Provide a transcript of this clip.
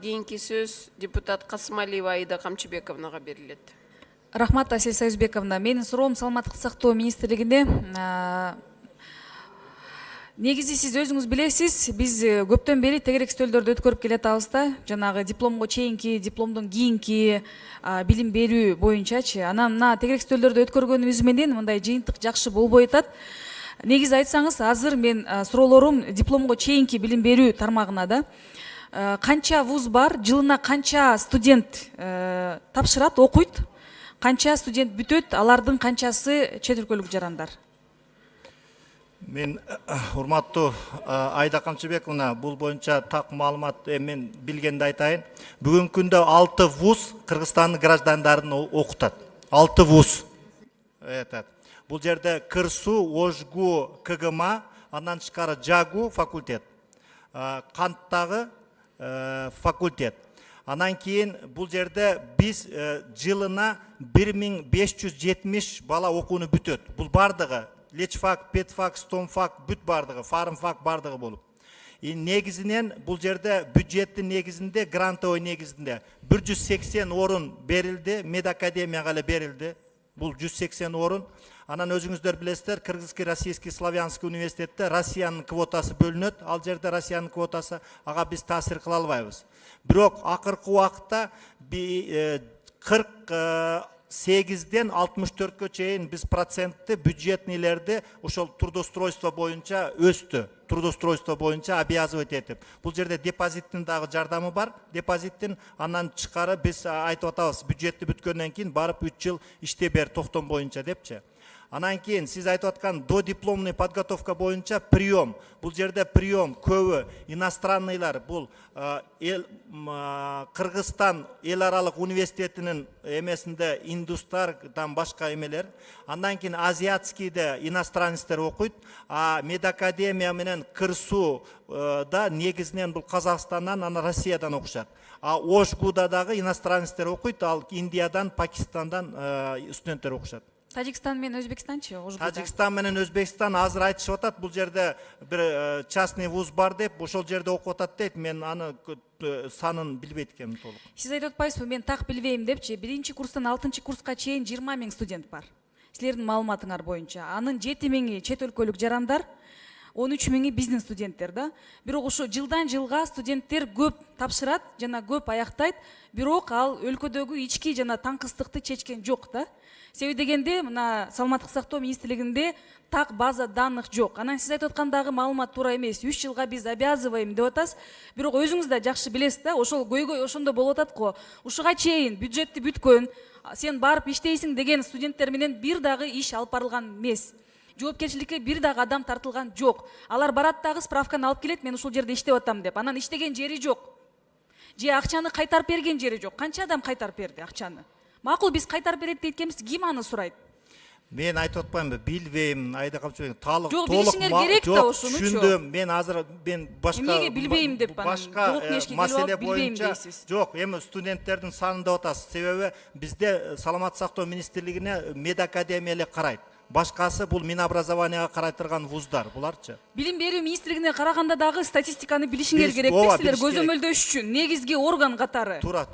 кийинки сөз депутат Касымалиева Аида Камчыбековнага берилет. Рахмат, Асель Союзбековна. Менин суроом саламаттык сактоо министрлигине. Негизи сиз өзүңүз билесиз, биз көптөн бери тегерек стөлдөрдү өткөрүп келатабыз да, жанагы дипломго чейинки, дипломдон кийинки билим берүү боюнчачы. Анан мына тегерек стөлдөрдү өткөргөнүбүз менен мындай жыйынтык жакшы болбой атат. Негизи айтсаңыз, азыр мен суроолорум дипломго чейинки билим берүү тармагына да. Канча вуз бар, жылына канча студент тапшырат, окуйт, канча студент бүтөт, алардын канчасы чет өлкөлүк жарандар? Мен урматтуу Аида Камчыбековна, бул боюнча так маалымат мен билгенди айтайын. Бүгүнкү күндө 6 вуз Кыргызстандын граждандарын окутат. 6 вуз. Бул жерде Кырсу, Ожгу, КГМА, андан тышкары Жагу факультет, Канттагы факультет. Анан кийин бул жерде биз жылына 1570 бала окууну бүтөт. Бул бардыгы лечфак, педфак, стомфак, бүт бардыгы, фармфак бардыгы болуп. Негизинен бул жерде бюджеттин негизинде, грантовый негизинде 180 орун берилди, медакадемияга эле берилди. Бул 180 орун. Анан өзүңүздөр билесиздер, Кыргызский, Российский, Славянский университетте Россиянын квотасы бөлүнөт. Ал жерде Россиянын квотасы, ага биз таасир кыла албайбыз. Бирок акыркы убакытта 48ден 64кө чейин биз процентти бюджетнийлерди ошол трудоустройство боюнча өстү. Трудоустройство боюнча обязывать этип. Бул жерде депозиттин дагы жардамы бар. Депозиттин андан тышкары биз айтып атабыз, бюджетти бүткөндөн кийин барып 3 жыл иште бер токтом боюнча депчи. Анан кийин сиз айтып аткан додипломный подготовка боюнча прием. Бул жерде прием көбү иностранныйлар, бул Кыргызстан эл аралык университетинин эмесинде индустардан башка эмелер. Андан кийин азиатскийде иностранецтер окуйт, а медакадемия менен Кырсу да негизинен бул Казакстандан, анан Россиядан окушат. А Ожгуда дагы иностранецтер окуйт, ал Индиядан, Пакистандан студенттер окушат. Тажикстан менен Өзбекстанчы? Тажикстан менен Өзбекстан азыр айтышып атат, бул жерде бир частный вуз бар деп, ошол жерде окуп атат дейт. Мен аны санын билбейт экенмин толук. Сиз айтып атпайсызбы, мен так билбейм депчи. 1-курстан 6-курска чейин 20 000 студент бар. Силердин маалыматыңар боюнча. Анын 7 000 чет өлкөлүк жарандар, 13 000 бизнес студенттер да. Бирок ошо жылдан жылга студенттер көп тапшырат жана көп аяктайт, бирок ал өлкөдөгү ички жана таңкыстыкты чечкен жок да. Себеби дегенде мына саламаттык сактоо министрлигинде так база данных жок. Анан сиз айтып аткандагы маалымат туура эмес. 3 жылга биз обязываем деп атасыз. Бирок өзүңүз да жакшы билесиз да, ошол көйгөй ошондо болуп атат го. Ушуга чейин бюджетти бүткөн, сен барып иштейсиң деген студенттер менен бир дагы иш алып барылган эмес. Жоопкерчиликке бир дагы адам тартылган жок. Алар барат дагы справканы алып келет, мен ушул жерде иштеп атам деп. Анан иштеген жери жок. Же акчаны кайтарып берген жери жок. Канча адам кайтарып берди акчаны? Макул, биз кайтарып берет дейткенбиз, ким аны сурайт? Мен айтып атпаймынбы, билбейм, Айда Камчыбековна, толук билишиңер керек да ошонучу. Түшүндүм, мен азыр башка эмнеге билбейм деп башка маселе боюнча жок, эми студенттердин санын деп атасыз. Себеби бизде саламаттык сактоо министрлигине медакадемия эле карайт. Башкасы бул Минобразованияга карай турган вуздар, буларчы. Билим берүү министрлигине караганда дагы статистиканы билишиңер керек, силер көзөмөлдөш үчүн негизги орган катары. Тура.